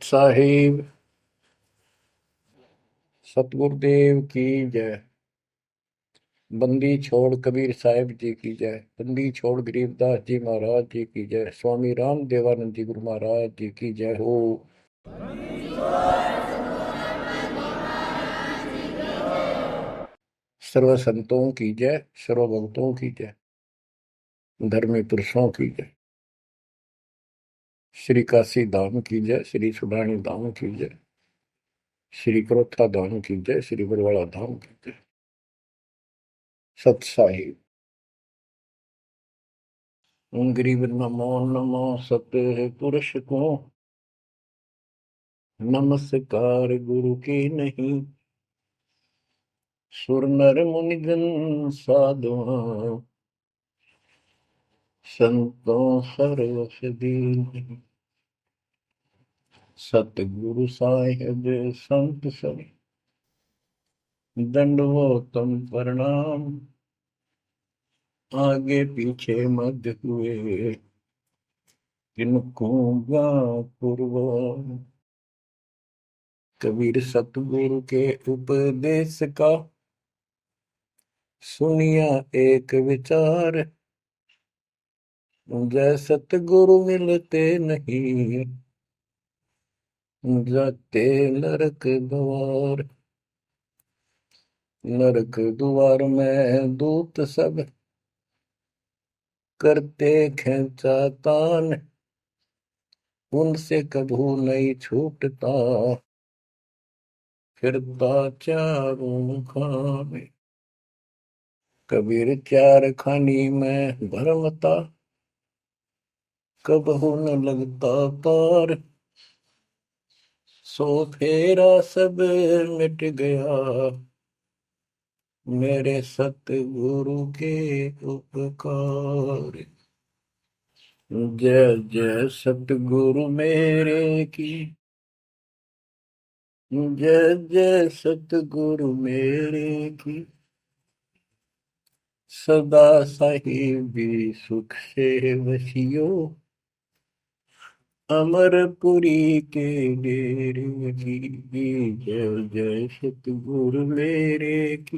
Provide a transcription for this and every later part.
साहिब सतगुरुदेव की जय। बंदी छोड़ कबीर साहिब जी की जय। बंदी छोड़ गरीबदास जी महाराज जी की जय। स्वामी राम देवानंद जी गुरु महाराज जी की जय हो। सर्व संतों की जय, सर्व भक्तों की जय, धर्मी पुरुषों की जय। श्री काशी धाम की जय, श्री सुडानी धाम की जय, श्री क्रोथा धाम की जय, श्री बरवाड़ा धाम की जय। सत साहिब गरीब नमो नमो सत पुरुष को नमस्कार गुरु की नहीं। सुर नर मुनिजन साधुआ संतों सर्वस दीन। सतगुरु साहिब संत सब दंडवतम प्रणाम। आगे पीछे मध्य हुए किनको पूर्व। कबीर सतगुरु के उपदेश का सुनिया एक विचार। जय सतगुरु मिलते नहीं जाते नरक द्वार। नरक द्वार में दूत सब करते खेचा तान। उनसे कभू नहीं छूटता फिरता चारों खाने। कबीर चार खानी में भरमता कबहू न लगता पार। सो फेरा सब मिट गया मेरे सतगुरु के उपकार। जय जय सतगुरु मेरे की जय जय सतगुरु मेरे की। सदा साहिबी सुख से वसियो अमरपुरी के डेरे की। जय जय सतगुरु मेरे की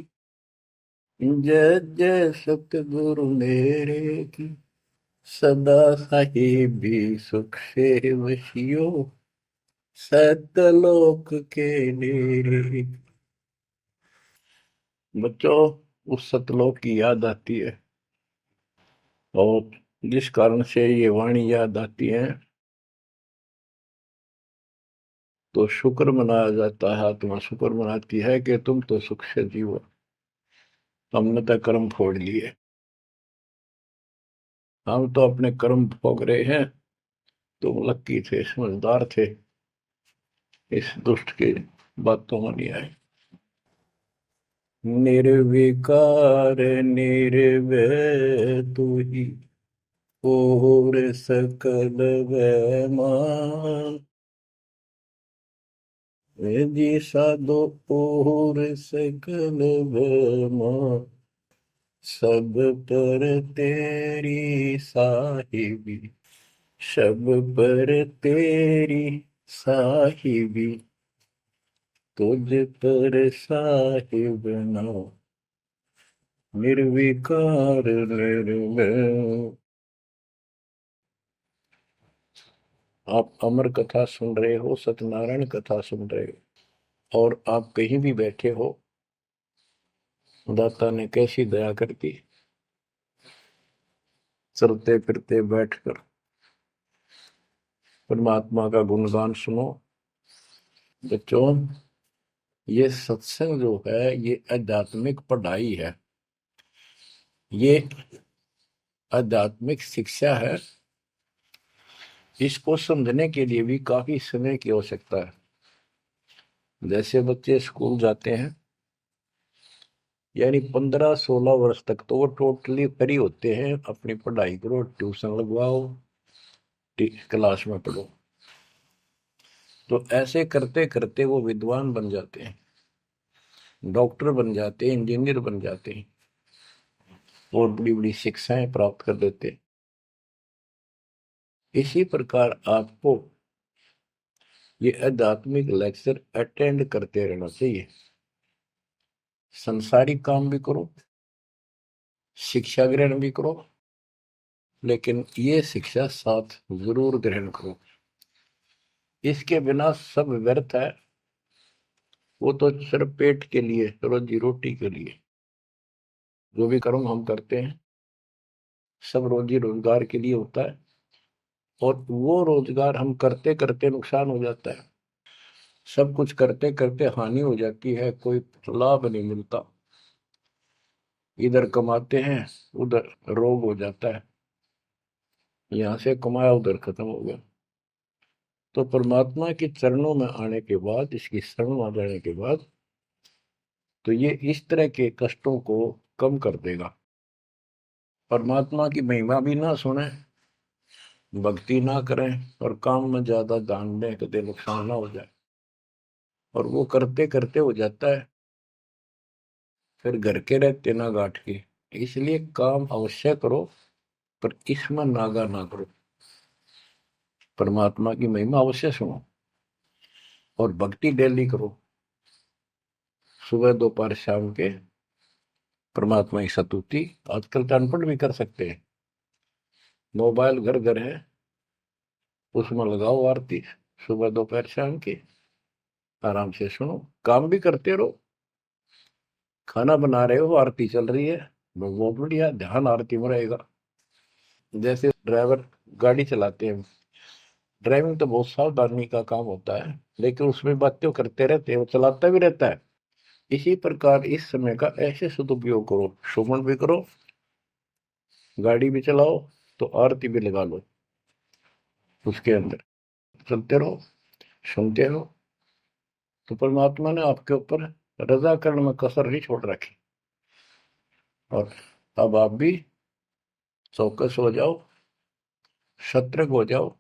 जय जय सतगुरु मेरे की। सदा साहिबी सुख से वसियो सतलोक के डेरे। बच्चों, उस सतलोक की याद आती है और जिस कारण से ये वाणी याद आती है तो शुक्र मनाया जाता है। आत्मा शुक्र मनाती है कि तुम तो सुख से जीवो, हमने तो कर्म फोड़ लिए। हम तो अपने कर्म भोग रहे हैं, तुम लक्की थे, समझदार थे, इस दुष्ट की बातों में नहीं आए। निर्विकार निर्भय तू ही और सकल वैमान। जी साधो और सकल वैमान। सब पर तेरी साहिबी, सब पर तेरी साहिबी। तुझ पर साहिब नाम निर्विकार निर्भय। आप अमर कथा सुन रहे हो, सत्यनारायण कथा सुन रहे हो, और आप कहीं भी बैठे हो, दाता ने कैसी दया कर दी। चलते फिरते बैठकर परमात्मा का गुणगान सुनो। बच्चों, ये सत्संग जो है ये आध्यात्मिक पढ़ाई है, ये आध्यात्मिक शिक्षा है। इसको समझने के लिए भी काफी समय की आवश्यकता है। जैसे बच्चे स्कूल जाते हैं, यानी 15-16 वर्ष तक तो वो टोटली फ्री होते हैं। अपनी पढ़ाई करो, ट्यूशन लगवाओ, क्लास में पढ़ो। तो ऐसे करते करते वो विद्वान बन जाते हैं, डॉक्टर बन जाते हैं, इंजीनियर बन जाते हैं और बड़ी बड़ी शिक्षाएं प्राप्त कर लेते हैं। इसी प्रकार आपको ये आध्यात्मिक लेक्चर अटेंड करते रहना चाहिए। संसारिक काम भी करो, शिक्षा ग्रहण भी करो, लेकिन ये शिक्षा साथ जरूर ग्रहण करो। इसके बिना सब व्यर्थ है। वो तो सिर्फ पेट के लिए, रोजी रोटी के लिए जो भी कर्म हम करते हैं सब रोजी रोजगार के लिए होता है, और वो रोजगार हम करते करते नुकसान हो जाता है। सब कुछ करते करते हानि हो जाती है, कोई लाभ नहीं मिलता। इधर कमाते हैं, उधर रोग हो जाता है, यहाँ से कमाया उधर खत्म हो गया। तो परमात्मा के चरणों में आने के बाद, इसकी शरण आ जाने के बाद, तो ये इस तरह के कष्टों को कम कर देगा। परमात्मा की महिमा भी ना सुने, भक्ति ना करें, और काम में ज्यादा ध्यान दें, कभी नुकसान ना हो जाए। और वो करते करते हो जाता है, फिर घर के रहते ना गांठ के। इसलिए काम अवश्य करो, पर इसमें नागा ना करो। परमात्मा की महिमा अवश्य सुनो, और भक्ति डेली करो, सुबह दोपहर शाम के परमात्मा की स्तुति। आजकल तो अनपढ़ भी कर सकते हैं, मोबाइल घर घर है, उसमें लगाओ आरती, सुबह दोपहर शाम की, आराम से सुनो, काम भी करते रहो। खाना बना रहे हो, आरती चल रही है, बहुत बढ़िया, ध्यान आरती में रहेगा। जैसे ड्राइवर गाड़ी चलाते हैं, ड्राइविंग तो बहुत सावधानी का काम होता है, लेकिन उसमें बातें करते रहते हैं, वो चलाता भी रहता है। इसी प्रकार इस समय का ऐसे सदुपयोग करो, श्रवण भी करो, गाड़ी भी चलाओ, तो आरती भी लगा लो, उसके अंदर चलते रहो, सुनते रहो। तो परमात्मा ने आपके ऊपर रजा करने में कसर नहीं छोड़ रखी। और अब आप भी चौकस हो जाओ, सतर्क हो जाओ,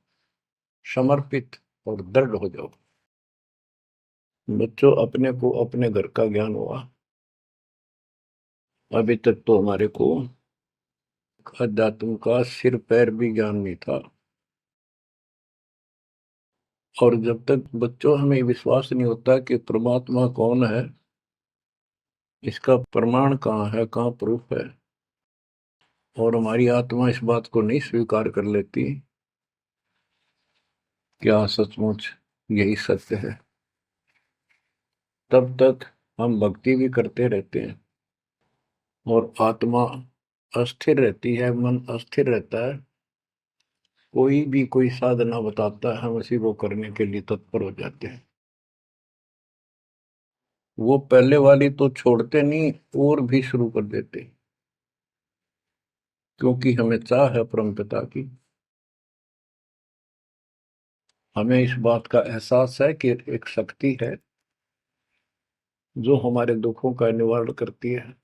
समर्पित और दृढ़ हो जाओ। बच्चों, अपने को अपने घर का ज्ञान हुआ, अभी तक तो हमारे को अध्यात्म का सिर पैर भी ज्ञान नहीं था। और जब तक बच्चों हमें विश्वास नहीं होता कि परमात्मा कौन है, इसका प्रमाण कहाँ है, कहाँ प्रूफ है, और हमारी आत्मा इस बात को नहीं स्वीकार कर लेती क्या सचमुच यही सत्य है, तब तक हम भक्ति भी करते रहते हैं और आत्मा अस्थिर रहती है, मन अस्थिर रहता है। कोई भी कोई साधना बताता है, हम उसी को करने के लिए तत्पर हो जाते हैं। वो पहले वाली तो छोड़ते नहीं, और भी शुरू कर देते, क्योंकि हमें चाह है परम पिता की। हमें इस बात का एहसास है कि एक शक्ति है जो हमारे दुखों का निवारण करती है,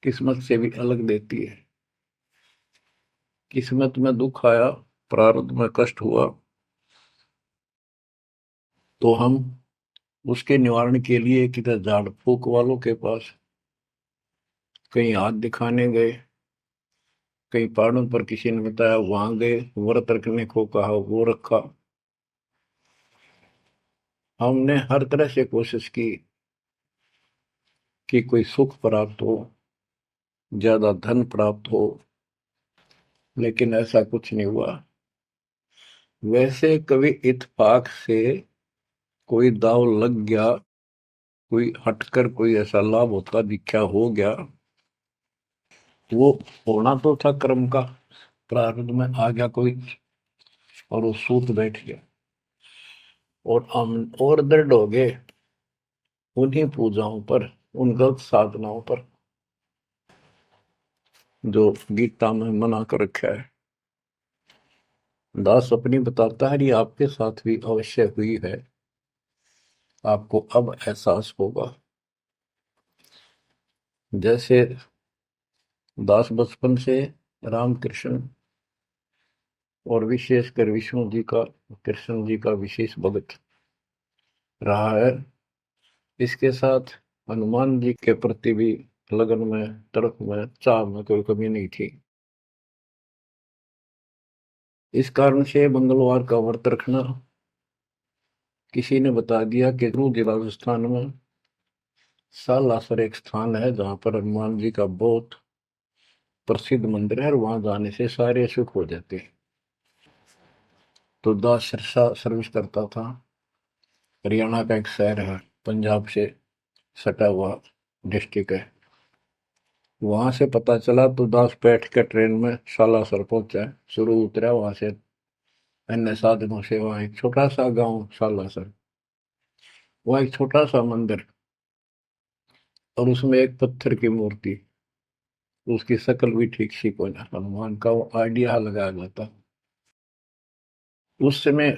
किस्मत से भी अलग देती है। किस्मत में दुख आया, प्रारब्ध में कष्ट हुआ, तो हम उसके निवारण के लिए किधर झाड़ फूक वालों के पास, कहीं हाथ दिखाने गए, कहीं पहाड़ों पर किसी ने बताया वहां गए, व्रत रखने को कहा वो रखा। हमने हर तरह से कोशिश की कि कोई सुख प्राप्त हो, ज्यादा धन प्राप्त हो, लेकिन ऐसा कुछ नहीं हुआ। वैसे कभी इत्तेफाक से कोई दाव लग गया, कोई हटकर कोई ऐसा लाभ होता दिखा हो गया, वो होना तो था कर्म का, प्रारब्ध में आ गया कोई, और वो सूत बैठ गया, और हम और दृढ़ हो गए उन्हीं पूजाओं पर, उन गलत साधनाओं पर जो गीता में मना कर रखा है। दास अपनी बताता है, ये आपके साथ भी अवश्य हुई है, आपको अब एहसास होगा। जैसे दास बचपन से रामकृष्ण और विशेषकर विष्णु जी का, कृष्ण जी का विशेष भक्त रहा है, इसके साथ हनुमान जी के प्रति भी लगन में, तड़प में, चाह में कोई कमी नहीं थी। इस कारण से मंगलवार का व्रत रखना, किसी ने बता दिया कि जिला राजस्थान में सालासर एक स्थान है जहां पर हनुमान जी का बहुत प्रसिद्ध मंदिर है और वहां जाने से सारे सुख हो जाते हैं। तो दास सिरसा सर्विस करता था। हरियाणा का एक शहर है, पंजाब से सटा हुआ डिस्ट्रिक्ट है। वहां से पता चला तो दास बैठ के ट्रेन में सालासर पहुंचा, शुरू उतरा वहां से अन्य साधनों से। वहां एक छोटा सा गांव सालासर, वहां एक छोटा सा मंदिर और उसमें एक पत्थर की मूर्ति। उसकी शक्ल भी ठीक सी कोई ना, हनुमान का वो आइडिया लगाया जाता। उस समय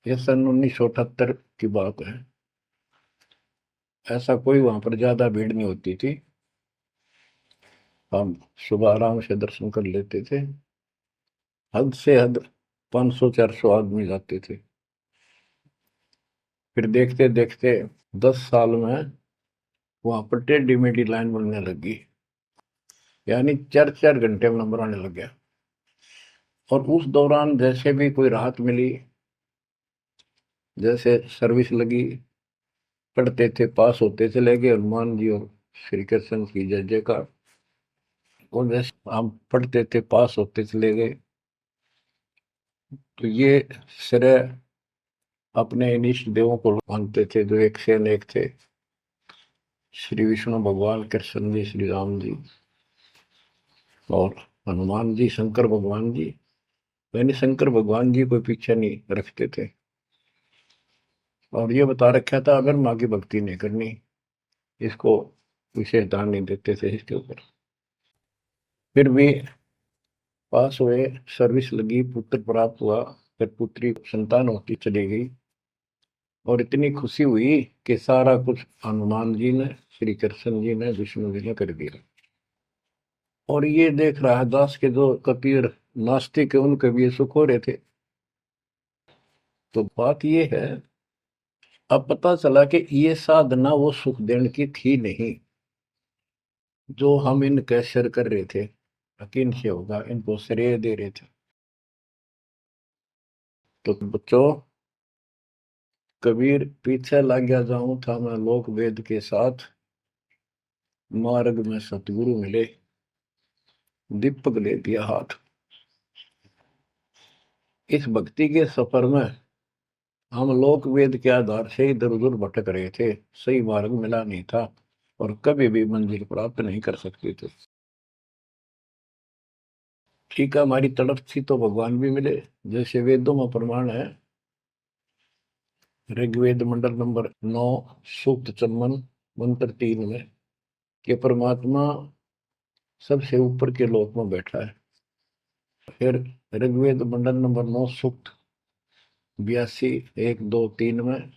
ये सन 1978 की बात है। ऐसा कोई वहां पर ज्यादा भीड़ नहीं होती थी। हम सुबह आराम से दर्शन कर लेते थे। हद से हद 500-400 आदमी जाते थे। फिर देखते देखते 10 साल में वहां पर टेढ़ी मेढ़ी लाइन बनने लगी, यानी 4-4 घंटे में नंबर आने लग गया। और उस दौरान जैसे भी कोई राहत मिली, जैसे सर्विस लगी, पढ़ते थे, पास होते चले गए, हनुमान जी और श्री कृष्ण की जय जयकार। और जैसे हम पढ़ते थे, पास होते चले गए। तो ये श्रेय अपने इन इष्ट देवों को मानते थे जो एक से अनेक थे। श्री विष्णु भगवान, कृष्ण जी, श्री राम जी और हनुमान जी, शंकर भगवान जी। यानी शंकर भगवान जी कोई पीछे नहीं रखते थे। और ये बता रखा था अगर माँ की भक्ति नहीं करनी, इसको विशेष ध्यान नहीं देते थे इसके ऊपर। फिर भी पास हुए, सर्विस लगी, पुत्र प्राप्त हुआ। फिर पुत्री संतान होती चली गई और इतनी खुशी हुई कि सारा कुछ हनुमान जी ने, श्री कृष्ण जी ने, विष्णु जी ने कर दिया। और ये देख रहा है दास के जो कबीर नास्तिक है उनके भी ये सुख हो रहे थे। तो बात ये है, अब पता चला कि ये साधना वो सुख देने की थी नहीं जो हम इनके सिर कर रहे थे। यकीन से होगा इनको श्रेय दे रहे थे। तो बच्चों, कबीर पीछे लग गया जाऊं था मैं लोक वेद के साथ, मार्ग में सतगुरु मिले, दीपक ले दिया हाथ। इस भक्ति के सफर में हम लोक वेद के आधार से इधर उधर भटक रहे थे, सही मार्ग मिला नहीं था और कभी भी मंजिल प्राप्त नहीं कर सकते थे। ठीक है, हमारी तड़प थी तो भगवान भी मिले। जैसे वेदों में प्रमाण है, ऋग्वेद मंडल नंबर 9 सूक्त चमन मंत्र 3 में कि परमात्मा सबसे ऊपर के लोक में बैठा है। फिर ऋग्वेद मंडल नंबर 9 सूक्त 82 1 2 3 में,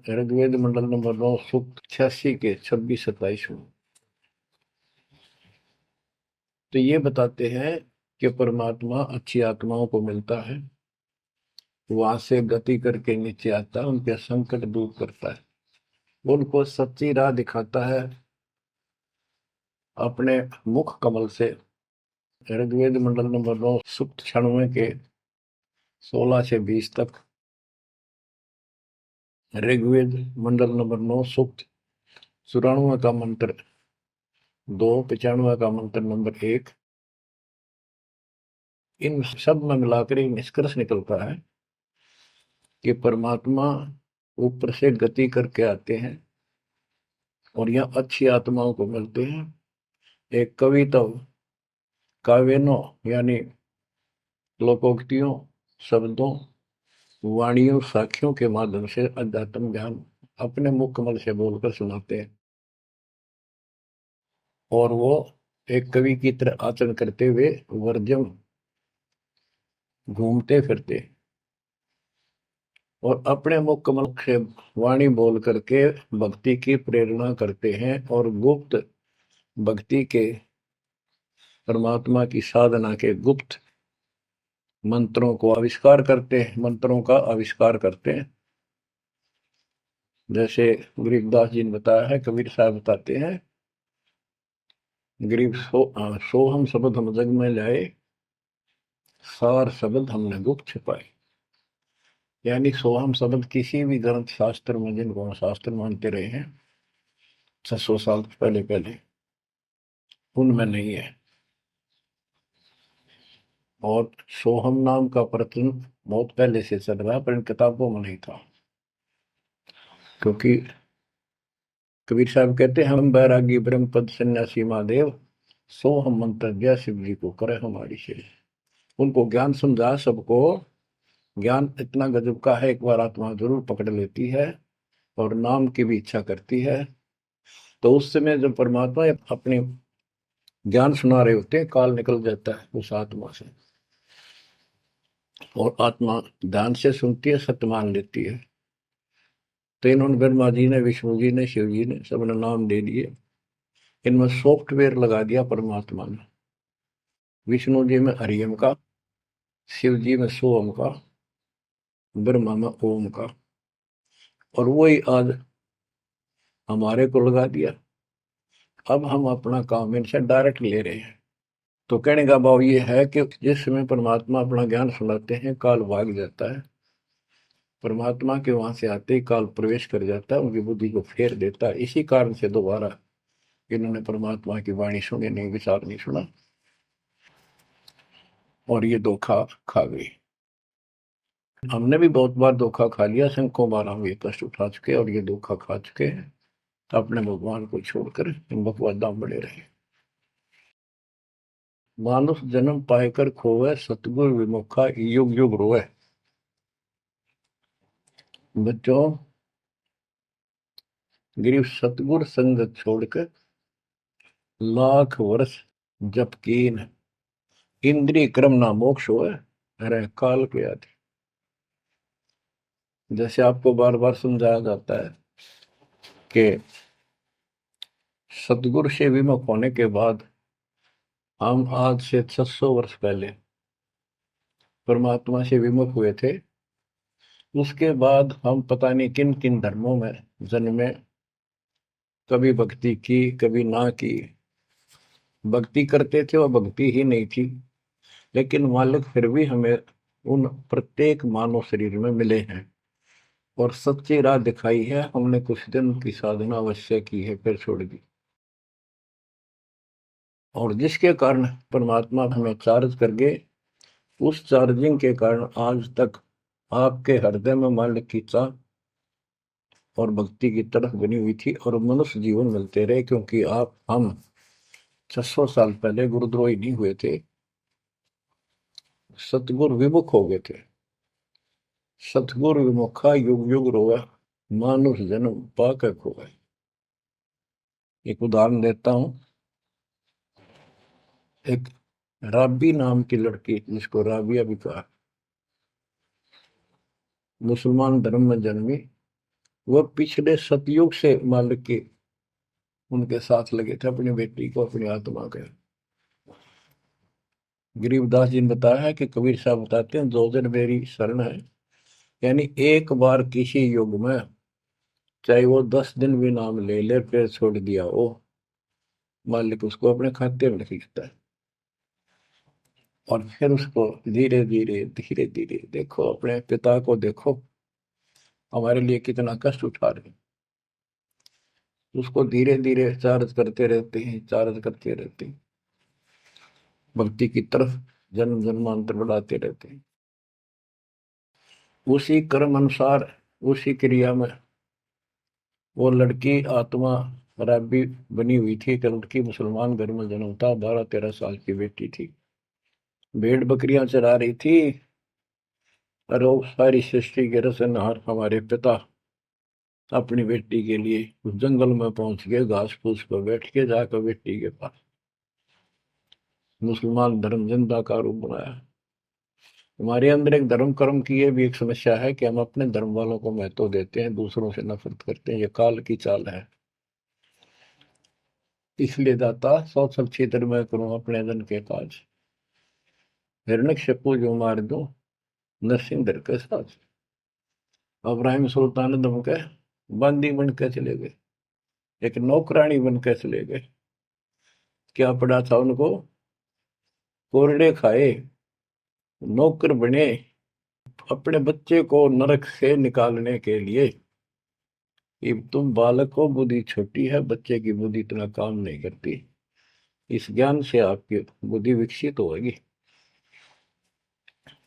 ऋग्वेद मंडल नंबर 9 सूक्त 86 के 26-27 में। तो ये बताते हैं कि परमात्मा अच्छी आत्माओं को मिलता है, वहां से गति करके नीचे आता है, उनके संकट दूर करता है, उनको सच्ची राह दिखाता है अपने मुख कमल से। ऋग्वेद मंडल नंबर 9 सूक्त 96 के 16 से 20 तक, ऋग्वेद मंडल नंबर 9 सूक्त 94 का मंत्र 2, 95 का मंत्र नंबर 1। इन सब में मिलाकर एक निष्कर्ष निकलता है कि परमात्मा ऊपर से गति करके आते हैं और यहाँ अच्छी आत्माओं को मिलते हैं। एक कविता, काव्यों यानी लोकोक्तियों, शब्दों, वाणियों, साखियों के माध्यम से अध्यात्म ज्ञान अपने मुख कमल से बोलकर सुनाते हैं। और वो एक कवि की तरह आचरण करते हुए वर्जम घूमते फिरते और अपने मुख कमल से वाणी बोल करके भक्ति की प्रेरणा करते हैं और गुप्त भक्ति के, परमात्मा की साधना के गुप्त मंत्रों को आविष्कार करते हैं, मंत्रों का आविष्कार करते हैं। जैसे गरीबदास जी ने बताया है, कबीर साहब बताते हैं, गरीब सोहम शब्द हम जग में लाए, सार शब्द हमने गुप्त छिपाए। यानी सोहम शब्द किसी भी ग्रंथ शास्त्र में, जिनको हम शास्त्र मानते रहे हैं 600 साल पहले पहले, उनमें नहीं है। और सोहम नाम का प्रचलन बहुत पहले से चल रहा है, पर इन किताबों में नहीं था। क्योंकि कबीर साहब कहते हैं, हम बैरागी ब्रह्म पद सन्यासी महादेव, सो हम मंत्र दिया शिव जी को करे हमारी शेर। उनको ज्ञान समझा सबको। ज्ञान इतना गजब का है, एक बार आत्मा जरूर पकड़ लेती है और नाम की भी इच्छा करती है, तो उस समय जब परमात्मा अपने ज्ञान सुना रहे होते हैं, काल निकल जाता है उस आत्मा से, और आत्मा ध्यान से सुनती है, सत्य मान लेती है। तो इन्होंने ब्रह्मा जी ने, विष्णु जी ने, शिव जी ने, सबने नाम दे दिए। इनमें सॉफ्टवेयर लगा दिया परमात्मा ने। विष्णु जी में हरियम का, शिव जी में सोम का, ब्रह्मा में ओम का, और वही आज हमारे को लगा दिया। अब हम अपना काम इनसे डायरेक्ट ले रहे हैं। तो कहने का भाव ये है कि जिस समय परमात्मा अपना ज्ञान सुनाते हैं, काल भाग जाता है। परमात्मा के वहां से आते ही काल प्रवेश कर जाता है, उनकी बुद्धि को फेर देता है। इसी कारण से दोबारा इन्होंने परमात्मा की वाणी सुनी नहीं, विचार नहीं सुना, और ये धोखा खा गई। हमने भी बहुत बार धोखा खा लिया, शंखों बार हम ये कष्ट उठा चुके और ये धोखा खा चुके हैं। अपने भगवान को छोड़कर इन बकवादा में बड़े रहे। मानुष जन्म पाएकर खोवे, सतगुर विमुखा युग युग रोए। बच्चों, गिरीश सतगुर संगत छोड़कर लाख वर्ष जप कीन, इंद्रिय क्रम ना मोक्ष होए, अरे काल के आदि। जैसे आपको बार बार समझाया जाता है कि सतगुरु से विमुख होने के बाद हम आज से 600 वर्ष पहले परमात्मा से विमुख हुए थे। उसके बाद हम पता नहीं किन किन धर्मों में जन्मे, कभी भक्ति की कभी ना की। भक्ति करते थे और भक्ति ही नहीं थी, लेकिन मालिक फिर भी हमें उन प्रत्येक मानव शरीर में मिले हैं और सच्ची राह दिखाई है। हमने कुछ दिन की साधना अवश्य की है, फिर छोड़ दी, और जिसके कारण परमात्मा हमें चार्ज कर गए। उस चार्जिंग के कारण आज तक आपके हृदय में मालिक की चाह और भक्ति की तरफ बनी हुई थी, और मनुष्य जीवन मिलते रहे। क्योंकि हम 600 साल पहले गुरुद्रोही नहीं हुए थे, सतगुरु विमुख हो गए थे। सतगुरु विमुखा युग युग रोए, मानुष जन्म पाकर खोए। एक उदाहरण देता हूं। एक राबी नाम की लड़की, जिसको राबिया भी कहा, मुसलमान धर्म में जन्मी। वह पिछले सतयुग से मालिक के उनके साथ लगे थे, अपनी बेटी को, अपनी आत्मा के। गरीबदास जी ने बताया है कि कबीर साहब बताते हैं, 2 दिन मेरी शरण है। यानी एक बार किसी युग में चाहे वो 10 दिन भी नाम ले ले, फिर छोड़ दिया वो, मालिक उसको अपने खाते में खींचता है। और फिर उसको धीरे धीरे धीरे धीरे, देखो अपने पिता को, देखो हमारे लिए कितना कष्ट उठा रहे हैं। उसको धीरे धीरे चार्ज करते रहते हैं, चार्ज करते रहते हैं, भक्ति की तरफ जन्म जन्मांतर बढ़ाते रहते हैं। उसी कर्म अनुसार, उसी क्रिया में वो लड़की आत्मा रब्बी बनी हुई थी। एक लड़की, मुसलमान घर में जन्म था, 12-13 साल की बेटी थी, भेड़ बकरियां चरा रही थी। और वो सारी सृष्टि के रचनहार हमारे पिता अपनी बेटी के लिए उस जंगल में पहुंच गए, घास फूस पर बैठ के जाकर बेटी के पास मुसलमान धर्म जिंदा का रूप बनाया। हमारे अंदर एक धर्म कर्म की ये भी एक समस्या है कि हम अपने धर्म वालों को महत्व देते हैं, दूसरों से नफरत करते हैं। ये काल की चाल है। इसलिए दाता सौ सब क्षेत्र में करूं अपने धन के काज, हिरण्यकशिपु जो मार दूं नरसिंह धर के साथ। इब्राहिम सुल्तान दम के बंदी बन के चले गए, एक नौकरानी बन के चले गए। क्या पड़ा था उनको? कोरडे खाए, नौकर बने, अपने बच्चे को नरक से निकालने के लिए कि तुम बालक को बुद्धि छोटी है, बच्चे की बुद्धि इतना काम नहीं करती, इस ज्ञान से आपकी बुद्धि विकसित होगी,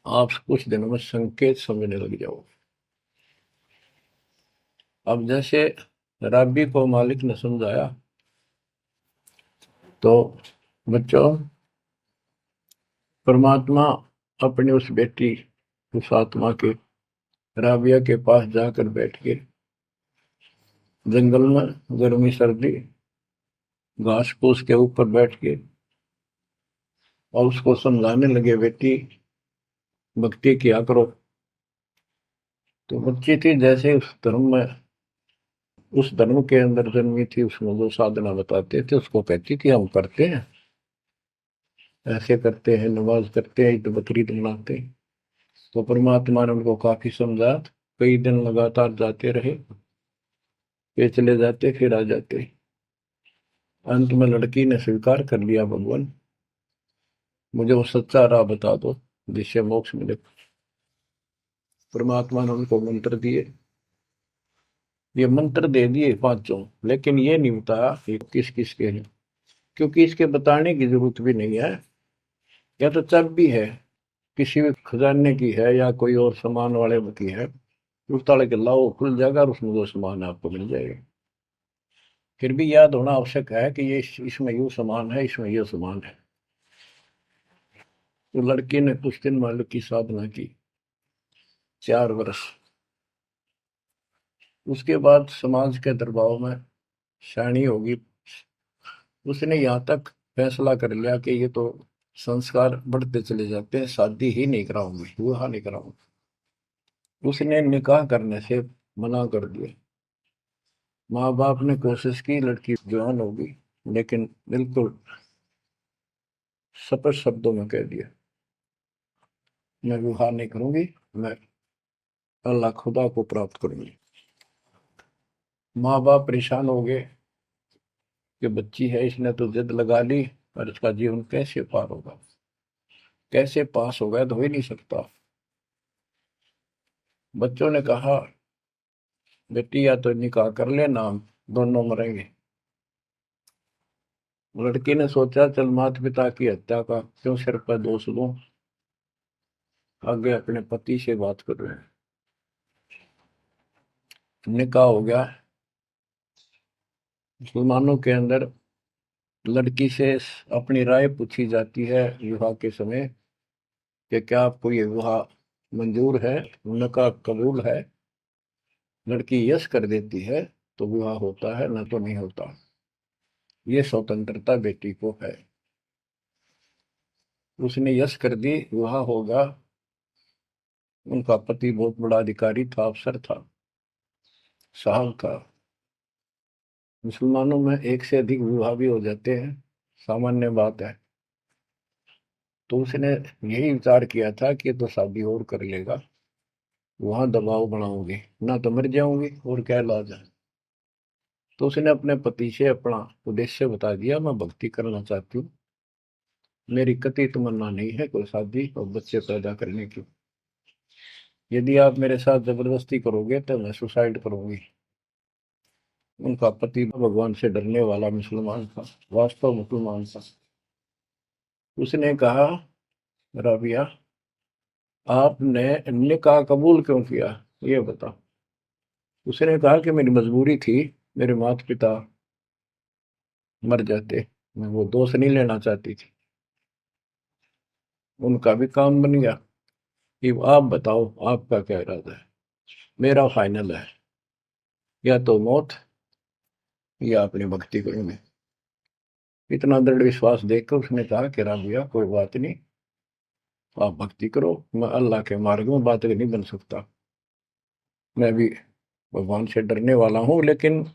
आप कुछ दिनों में संकेत समझने लग जाओ। अब जैसे राबी को मालिक ने समझाया, तो बच्चों परमात्मा अपनी उस बेटी, उस आत्मा के राबिया के पास जाकर बैठ के जंगल में गर्मी सर्दी घास फूस के ऊपर बैठ के और उसको समझाने लगे, बेटी भक्ति किया करो। तो बच्ची थी, जैसे उस धर्म के अंदर जन्मी थी, उसमें जो साधना बताते थे उसको कहती थी हम करते हैं, ऐसे करते हैं, नमाज करते हैं, ईद बकरीद मनाते हैं। तो परमात्मा ने उनको काफी समझा, कई दिन लगातार जाते रहे, ये चले जाते फिर आ जाते। अंत में लड़की ने स्वीकार कर लिया, भगवान मुझे वो सच्चा राह बता दो जिससे मोक्ष मिले। परमात्मा ने उनको मंत्र दिए, ये मंत्र दे दिए पांचों, लेकिन ये नहीं बताया ये किस किस के हैं, क्योंकि इसके बताने की जरूरत भी नहीं है। या तो चाबी है, किसी भी खजाने की है या कोई और सामान वाले की है, उस ताले के लाओ खुल जाएगा और उसमें जो सामान है आपको मिल जाएगा। फिर भी याद होना आवश्यक है कि ये इसमें यूं सामान है, इसमें ये सामान है। तो लड़की ने कुछ दिन मालिक की साधना की, 4 वर्ष। उसके बाद समाज के दबाव में शानी होगी, उसने यहाँ तक फैसला कर लिया कि ये तो संस्कार बढ़ते चले जाते हैं, शादी ही नहीं कराऊंगी, विवाह नहीं कराऊंगी। उसने निकाह करने से मना कर दिया। माँ बाप ने कोशिश की, लड़की जवान होगी, लेकिन बिल्कुल स्पष्ट शब्दों में कह दिया, मैं विवाह नहीं करूंगी, मैं अल्लाह खुदा को प्राप्त करूंगी। माँ बाप परेशान हो गए कि बच्ची है, इसने तो जिद लगा ली, और इसका जीवन कैसे पार होगा, कैसे पास होगा, तो हो ही नहीं सकता। बच्चों ने कहा, बेटी या तो निकाह कर लेना, हम दोनों मरेंगे। लड़की ने सोचा, चल माता पिता की हत्या का क्यों सिर पर दोष लूं, आगे अपने पति से बात कर रहे हैं। निकाह हो गया। मुसलमानों के अंदर लड़की से अपनी राय पूछी जाती है विवाह के समय कि क्या आपको ये विवाह मंजूर है, निकाह कबूल है। लड़की यस कर देती है तो विवाह होता है, न तो नहीं होता। ये स्वतंत्रता बेटी को है। उसने यस कर दी, विवाह होगा। उनका पति बहुत बड़ा अधिकारी था, अफसर था, साहब था। मुसलमानों में एक से अधिक विवाह भी हो जाते हैं, सामान्य बात है। तो उसने यही विचार किया था कि तो शादी और कर लेगा, वहां दबाव बनाऊंगी, ना तो मर जाऊंगी और क्या इलाज है। तो उसने अपने पति से अपना उद्देश्य बता दिया, मैं भक्ति करना चाहती हूँ, मेरी कतई तमन्ना नहीं है कोई शादी और बच्चे पैदा करने की। यदि आप मेरे साथ जबरदस्ती करोगे तो मैं सुसाइड करूंगी। उनका पति भगवान से डरने वाला मुसलमान था, वास्तव मुसलमान था। उसने कहा, राबिया आपने निकाह कबूल क्यों किया, ये बता। उसने कहा कि मेरी मजबूरी थी, मेरे माता पिता मर जाते, मैं वो दोष नहीं लेना चाहती थी। उनका भी काम बन गया कि आप बताओ आपका क्या इरादा है। मेरा फाइनल है, या तो मौत या अपनी भक्ति करूंगे। इतना दृढ़ विश्वास देखकर उसने कहा कि राबिया कोई बात नहीं, आप भक्ति करो, मैं अल्लाह के मार्ग में बात नहीं बन सकता, मैं भी भगवान से डरने वाला हूँ। लेकिन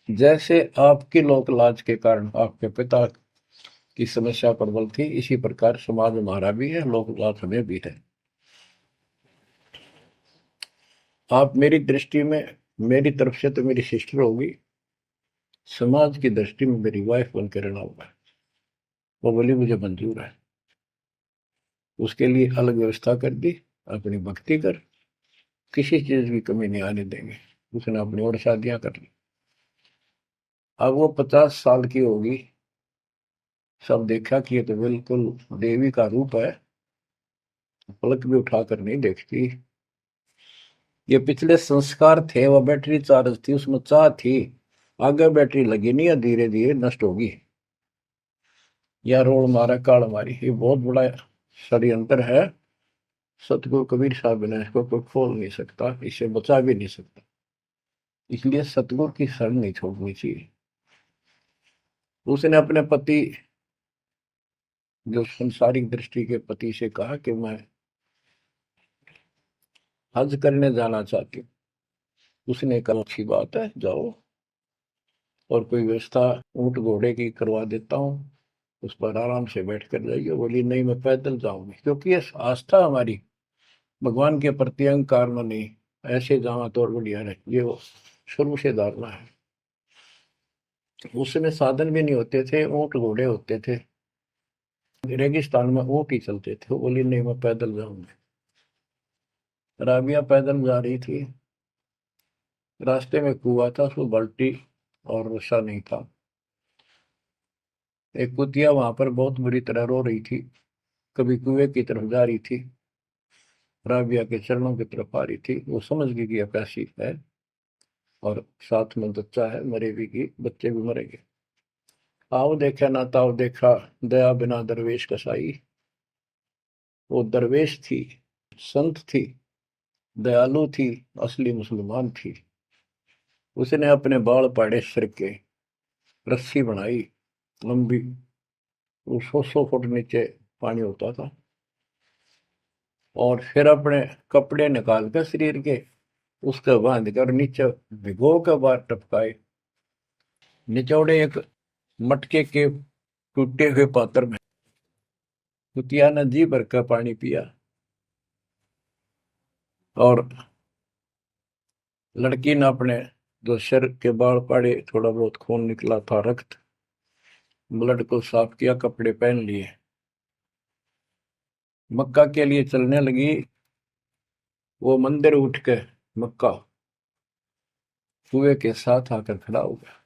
जैसे आपकी लोक लाज के कारण आपके पिता की समस्या प्रबल थी, इसी प्रकार समाज हमारा भी है, लोक लाज हमें भी है। आप मेरी दृष्टि में, मेरी तरफ से तो मेरी सिस्टर होगी, समाज की दृष्टि में मेरी वाइफ बनकर रहना होगा। वो बोली मुझे मंजूर है। उसके लिए अलग व्यवस्था कर दी, अपनी भक्ति कर, किसी चीज की कमी नहीं आने देंगे। उसने अपनी और शादियां कर ली। अब वो 50 साल की होगी। सब देखा कि ये तो बिल्कुल देवी का रूप है, पलक भी उठाकर नहीं देखती। ये पिछले संस्कार थे, वो बैटरी चार्ज थी, उसमें चाह थी। आगे बैटरी लगी नहीं है, धीरे धीरे नष्ट होगी। या रोड मारा काल मारी, ये बहुत बड़ा षड्यंत्र है। सतगुरु कबीर साहब ने इसको कोई खोल नहीं सकता, इसे बचा भी नहीं सकता। इसलिए सतगुरु की शरण नहीं छोड़नी चाहिए। उसने अपने पति, जो संसारिक दृष्टि के पति से कहा कि मैं हज करने जाना चाहती हूँ। उसने कहा अच्छी बात है, जाओ, और कोई व्यवस्था ऊंट घोड़े की करवा देता हूँ, उस पर आराम से बैठ कर जाइए। बोली नहीं, मैं पैदल जाऊंगी, क्योंकि ये आस्था हमारी भगवान के प्रति अहंकार में नहीं। ऐसे जावा तो और बढ़िया है, ये वो शुरू से धारणा है। उस समय साधन भी नहीं होते थे, ऊंट घोड़े होते थे, रेगिस्तान में ऊंट ही चलते थे। वो बोली नहीं, मैं पैदल जाऊंगी। राबिया पैदल जा रही थी। रास्ते में कुआं था, उसमें बाल्टी और रस्सा नहीं था। एक कुतिया वहां पर बहुत बुरी तरह रो रही थी, कभी कुएं की तरफ जा रही थी, राबिया के चरणों की तरफ आ रही थी। वो समझ गई कि प्यासी है और साथ में बच्चा है, मरेगी की बच्चे भी मरेंगे। आओ देखा ना ताओ देखा, दया बिना दरवेश कसाई। वो दरवेश थी, संत थी, दयालु थी, असली मुसलमान थी। उसने अपने बाल पाड़े सिर के, रस्सी बनाई लंबी, वो 100 फुट नीचे पानी होता था। और फिर अपने कपड़े निकाल कर शरीर के, उसके बांध कर नीचे भिगो के बाहर टपकाए। निचौड़े एक मटके के टूटे हुए पात्र में कुतिया ने जी भर का पानी पिया। और लड़की ने अपने जो सिर के बाल पाड़े, थोड़ा बहुत खून निकला था, रक्त, ब्लड को साफ किया, कपड़े पहन लिए, मक्का के लिए चलने लगी। वो मंदिर उठ के मक्का कुएं के साथ आकर खड़ा हो गया।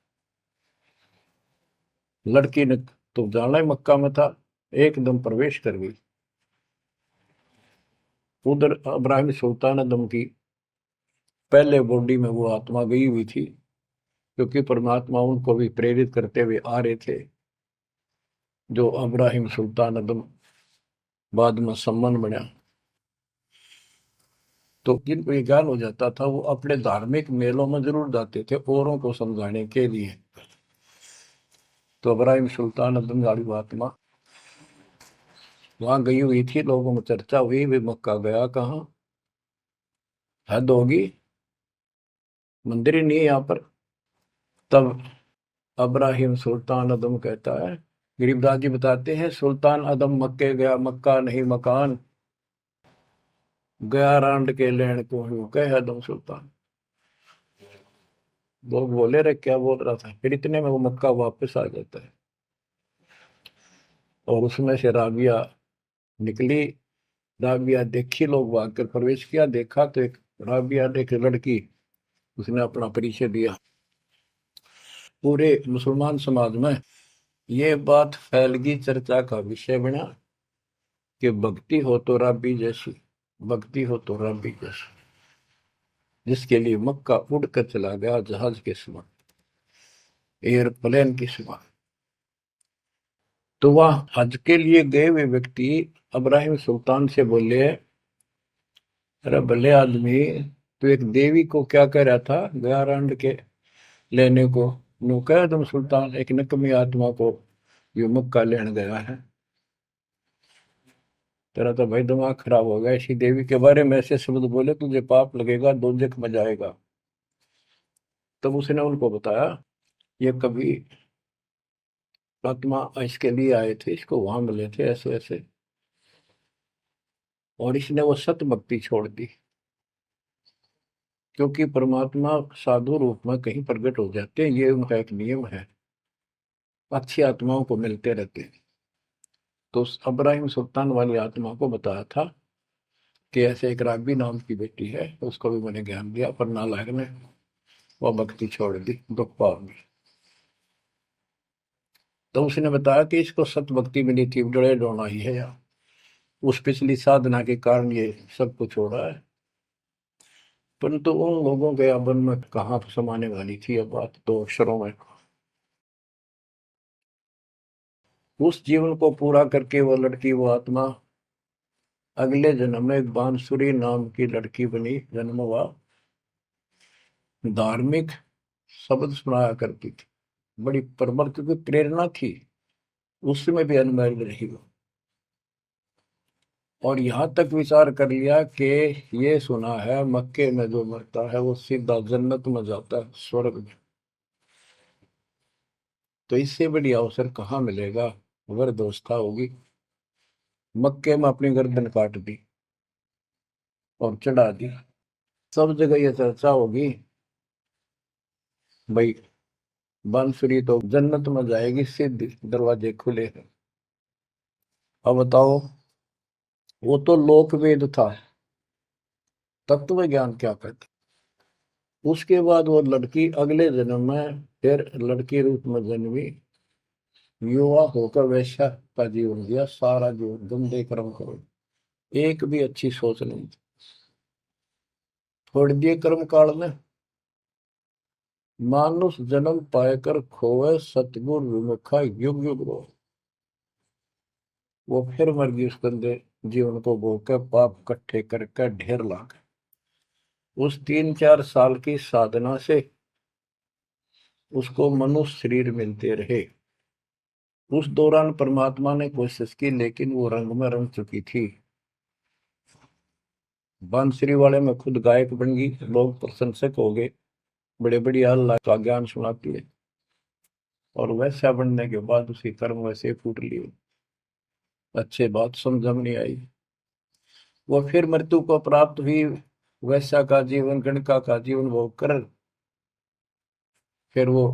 लड़की ने तो जाना ही मक्का में था, एकदम प्रवेश कर गई। उधर इब्राहिम सुल्तान अदम की पहले बॉडी में वो आत्मा गई हुई थी, क्योंकि परमात्मा उनको भी प्रेरित करते हुए आ रहे थे। जो इब्राहिम सुल्तान अदम बाद में सम्मान बना, तो जिनको ये ज्ञान हो जाता था, वो अपने धार्मिक मेलों में जरूर जाते थे औरों को समझाने के लिए। तो इब्राहिम सुल्तान अदम वाली आत्मा वहां गई हुई थी, लोगों में चर्चा हुई, वे मक्का गया कहाँ, हद होगी, मंदिर ही नहीं है यहाँ पर। तब अब्राहिम सुल्तान अदम कहता है, गरीबदास जी बताते हैं, सुल्तान अदम मक्के गया, मक्का नहीं मकान, गया रांड के लेन को यूं कह अदम सुल्तान। लोग बोले रे क्या बोल रहा था, फिर इतने में वो मक्का वापस आ जाता है। और उसमें से राबिया निकली। राबिया देखी, लोग भाग कर प्रवेश किया, देखा तो एक राबिया ने, एक लड़की, उसने अपना परिचय दिया। पूरे मुसलमान समाज में ये बात फैल गई, चर्चा का विषय बना कि भक्ति हो तो राबी जैसी, भक्ति हो तो राबी जैसी। जिसके लिए मक्का उड़कर चला गया जहाज के समान, एयरप्लेन के समान। तो वह हज के लिए गए हुए व्यक्ति इब्राहिम सुल्तान से बोले, अरे भले आदमी, तो एक देवी को क्या कह रहा था, गया रांड के लेने को, नो कह तुम सुल्तान एक नकमी आत्मा को यो मक्का लेने गया है। तेरा तो भाई दिमाग खराब हो गया, इसी देवी के बारे में ऐसे शब्द बोले, तुझे पाप लगेगा, दोजख में जाएगा। तब उसने उनको बताया, ये कभी आत्मा इसके लिए आए थे, इसको वहां मिले थे ऐसे ऐसे, और इसने वो सत भक्ति छोड़ दी। क्योंकि परमात्मा साधु रूप में कहीं प्रकट हो जाते हैं, ये उनका एक नियम है, अच्छी आत्माओं को मिलते रहते हैं। तो उस इब्राहिम सुल्तान वाली आत्मा को बताया था कि ऐसे एक राबी नाम की बेटी है, उसको भी मैंने ज्ञान दिया, पर नालायक ने वो भक्ति छोड़ दी दुख पाव में। तो उसने बताया कि इसको सत भक्ति मिली थी, डरे डोना ही है यार, उस पिछली साधना के कारण ये सब कुछ हो रहा है। परंतु उन लोगों के अवन में कहाँ समाने वाली थी अब बात, दो अक्षरों में। उस जीवन को पूरा करके वो लड़की, वो आत्मा अगले जन्म में एक बांसुरी नाम की लड़की बनी, जन्म हुआ। धार्मिक शब्द सुनाया करती थी, बड़ी परवर्त की प्रेरणा थी, उसमें भी अनमैरिड रही वो। और यहां तक विचार कर लिया कि ये सुना है मक्के में जो मरता है वो सीधा जन्नत में जाता है, स्वर्ग में। तो इससे बड़ी अवसर कहाँ मिलेगा, अगर दोस्ता होगी। मक्के में अपनी गर्दन काट दी और चढ़ा दी, सब जगह ये चर्चा होगी भाई, बांसुरी तो जन्नत में जाएगी, सीधे दरवाजे खुले हैं। अब बताओ, वो तो लोक वेद था, तत्व ज्ञान क्या कहते। उसके बाद वो लड़की अगले जन्म में फिर लड़की रूप में जन्मी, युवा होकर वैश्या का जीवन दिया, सारा जीवन गंदे कर्म करो, एक भी अच्छी सोच नहीं थी। छोड़ दिए कर्म काल में, मानुष जन्म पाकर खोए, सतगुर विमुखा युग युग रो। वो फिर मर गई उस गंदे जीवन को भोग कर, पाप इकट्ठे करके ढेर ला गए। उस 3-4 साल की साधना से उसको मनुष्य शरीर मिलते रहे। उस दौरान परमात्मा ने कोशिश की, लेकिन वो रंग में रंग चुकी थी। बांसुरी वाले में खुद गायक बन गई, लोग प्रशंसक हो गए, बड़े बड़ी अल्लाह का ज्ञान सुनाती है। और वैसा बनने के बाद उसकी कर्म वैसे फूट लिए, अच्छे बात समझ में नहीं आई। वो फिर मृत्यु को प्राप्त हुई, वैसा का जीवन, गणका का जीवन भोग कर फिर वो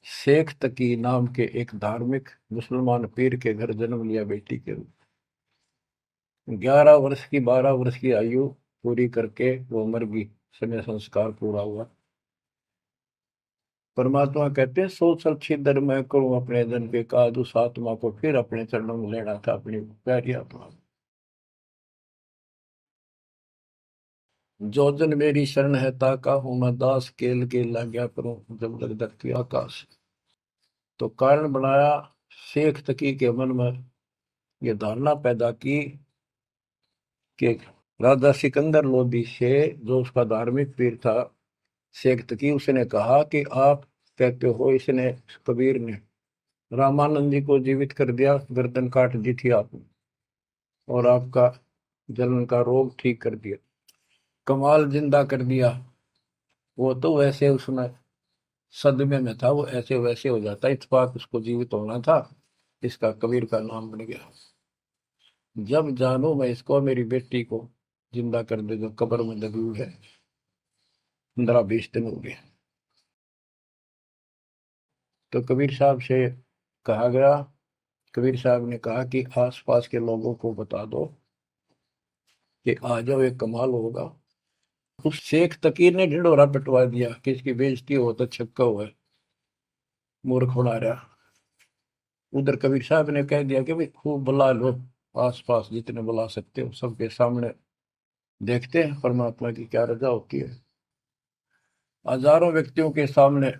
शेख तकी नाम के एक धार्मिक मुसलमान पीर के घर जन्म लिया बेटी के रूप। 11 वर्ष की, 12 वर्ष की आयु पूरी करके वो मर गई, समय संस्कार पूरा हुआ। परमात्मा कहते हैं, सोच अच्छी दर मैं करूं अपने जन के काज, उस आत्मा को फिर अपने चरणों में लेना था, अपनी प्यारी आत्मा। जो जन मेरी शरण है ताका हूं मैं दास, केल के लाग्या करूं जब लग धरती आकाश। तो कारण बनाया, शेख तकी के मन में ये धारणा पैदा की कि राजा सिकंदर लोदी से, जो उसका धार्मिक पीर था शेख तकी, उसने कहा कि आप कहते हो इसने, कबीर ने रामानंद जी को जीवित कर दिया, गर्दन काट दी थी आपने, और आपका जलन का रोग ठीक कर दिया, कमाल जिंदा कर दिया। वो तो वैसे उसमें सदमे में था, वो ऐसे वैसे हो जाता, इत्तेफाक उसको जीवित होना था, इसका कबीर का नाम बन गया। जब जानू मैं इसको, मेरी बेटी को जिंदा कर दे जो कब्र में दबी हुई है, 15-20 दिन हो गए। तो कबीर साहब से कहा गया, कबीर साहब ने कहा कि आसपास के लोगों को बता दो कि आ जाओ, एक कमाल होगा। उस शेख तकीर ने ढिंढोरा पिटवा दिया कि इसकी बेइज्जती हो तो छक्का हुआ है, मूर्ख बना रहा। उधर कबीर साहब ने कह दिया कि भाई खूब बुला लो, आसपास जितने बुला सकते हो, सबके सामने देखते हैं परमात्मा की क्या रजा होती है। हजारों व्यक्तियों के सामने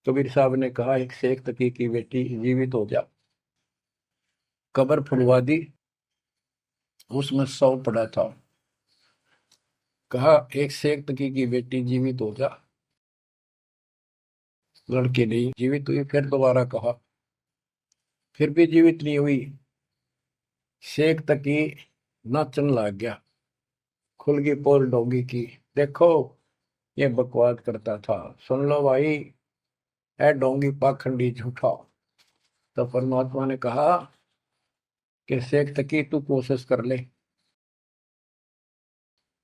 कबीर साहब ने कहा, एक शेख तकी की बेटी जीवित हो जा। कब्र खुलवा दी, उसमें शव पड़ा था। कहा, एक शेख तकी की बेटी जीवित हो जा, लड़की नहीं जीवित हुई। फिर दोबारा कहा, फिर भी जीवित नहीं हुई। शेख तकी नाचन लग गया, खुल गई पोल डोंगी की। देखो ये बकवाद करता था, सुन लो भाई, है डोंगी पाखंडी झूठा। तो परमात्मा ने कहा कि शेख तकी तू कोशिश कर ले।